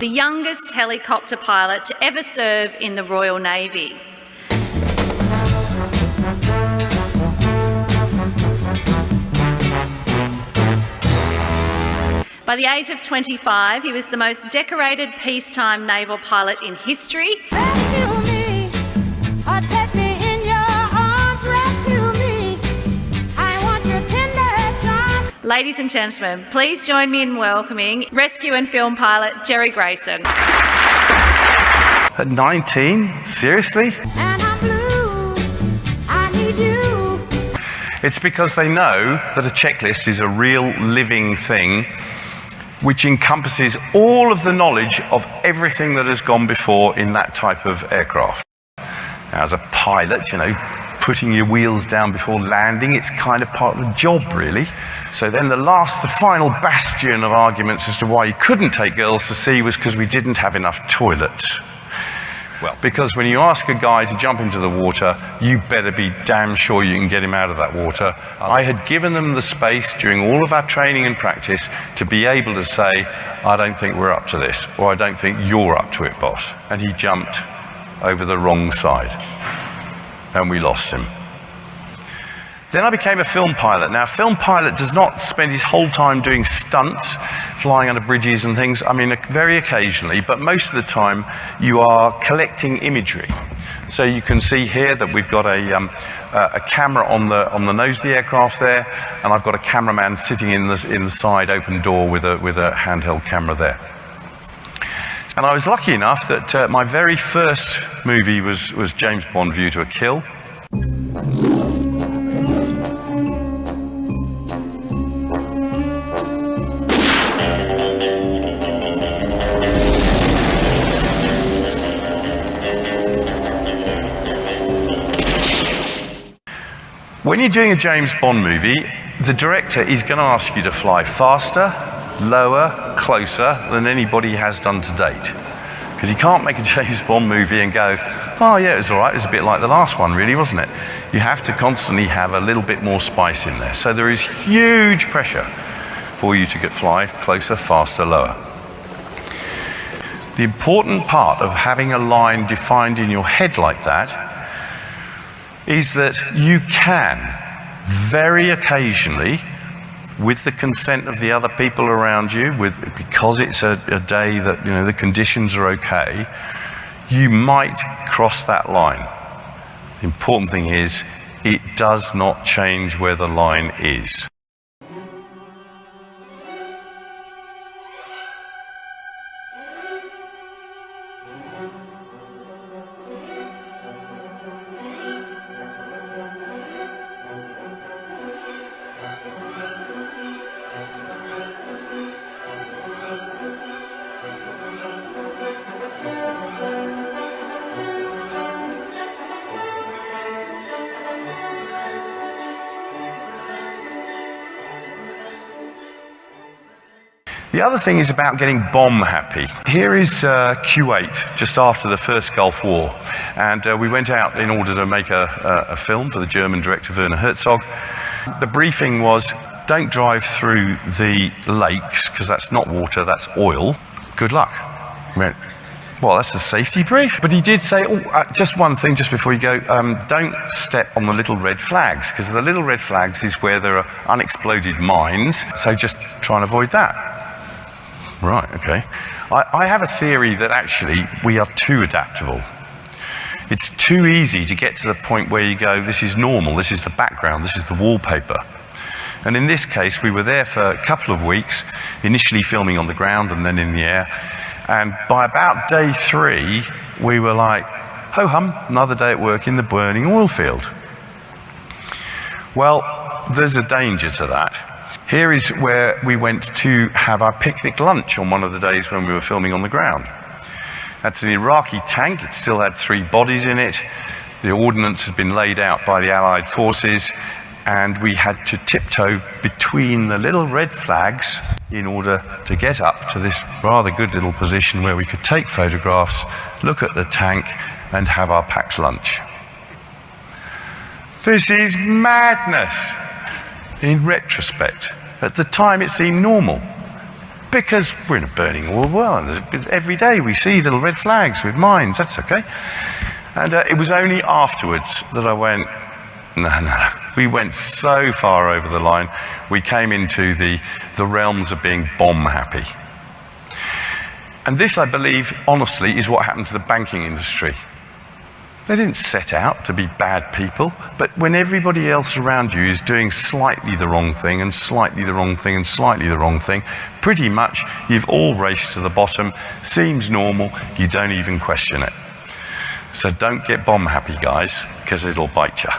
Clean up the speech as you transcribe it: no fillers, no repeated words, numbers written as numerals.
the youngest helicopter pilot to ever serve in the Royal Navy. By the age of 25, he was the most decorated peacetime naval pilot in history. Rescue me, or take me in your arms, rescue me. I want your tender charm. Ladies and gentlemen, please join me in welcoming rescue and film pilot Jerry Grayson. At 19? Seriously? And I'm blue, I need you. It's because they know that a checklist is a real living thing which encompasses all of the knowledge of everything that has gone before in that type of aircraft. Now, as a pilot, you know, putting your wheels down before landing, it's kind of part of the job, really. So then the final bastion of arguments as to why you couldn't take girls to sea was because we didn't have enough toilets. Well, because when you ask a guy to jump into the water, you better be damn sure you can get him out of that water. I had given them the space during all of our training and practice to be able to say, I don't think we're up to this, or I don't think you're up to it, boss. And he jumped over the wrong side, and we lost him. Then I became a film pilot. Now, a film pilot does not spend his whole time doing stunts, flying under bridges and things. I mean, very occasionally, but most of the time you are collecting imagery. So you can see here that we've got a camera on the nose of the aircraft there, and I've got a cameraman sitting in the side open door with a handheld camera there. And I was lucky enough that my very first movie was James Bond: View to a Kill. When you're doing a James Bond movie, the director is going to ask you to fly faster, lower, closer than anybody has done to date. Because you can't make a James Bond movie and go, oh yeah, it was all right, it was a bit like the last one, really, wasn't it? You have to constantly have a little bit more spice in there. So there is huge pressure for you to fly closer, faster, lower. The important part of having a line defined in your head like that is that you can, very occasionally, with the consent of the other people around you, because it's a day that, you know, the conditions are okay, you might cross that line. The important thing is, it does not change where the line is. The other thing is about getting bomb happy. Here is Kuwait, just after the first Gulf War. And we went out in order to make a film for the German director Werner Herzog. The briefing was, don't drive through the lakes, because that's not water, that's oil. Good luck. We went, well, that's a safety brief. But he did say, just one thing just before you go, don't step on the little red flags, because the little red flags is where there are unexploded mines, so just try and avoid that. Right, okay. I have a theory that actually we are too adaptable. It's too easy to get to the point where you go, this is normal, this is the background, this is the wallpaper. And in this case, we were there for a couple of weeks, initially filming on the ground and then in the air. And by about day 3, we were like, ho-hum, another day at work in the burning oil field. Well, there's a danger to that. Here is where we went to have our picnic lunch on one of the days when we were filming on the ground. That's an Iraqi tank. It still had 3 bodies in it. The ordnance had been laid out by the Allied forces, and we had to tiptoe between the little red flags in order to get up to this rather good little position where we could take photographs, look at the tank, and have our packed lunch. This is madness. In retrospect, at the time it seemed normal. Because we're in a burning world. Every day we see little red flags with mines, that's okay. And it was only afterwards that I went, no. We went so far over the line, we came into the realms of being bomb happy. And this, I believe, honestly, is what happened to the banking industry. They didn't set out to be bad people, but when everybody else around you is doing slightly the wrong thing and slightly the wrong thing and slightly the wrong thing, pretty much you've all raced to the bottom, seems normal, you don't even question it. So don't get bomb happy, guys, because it'll bite you.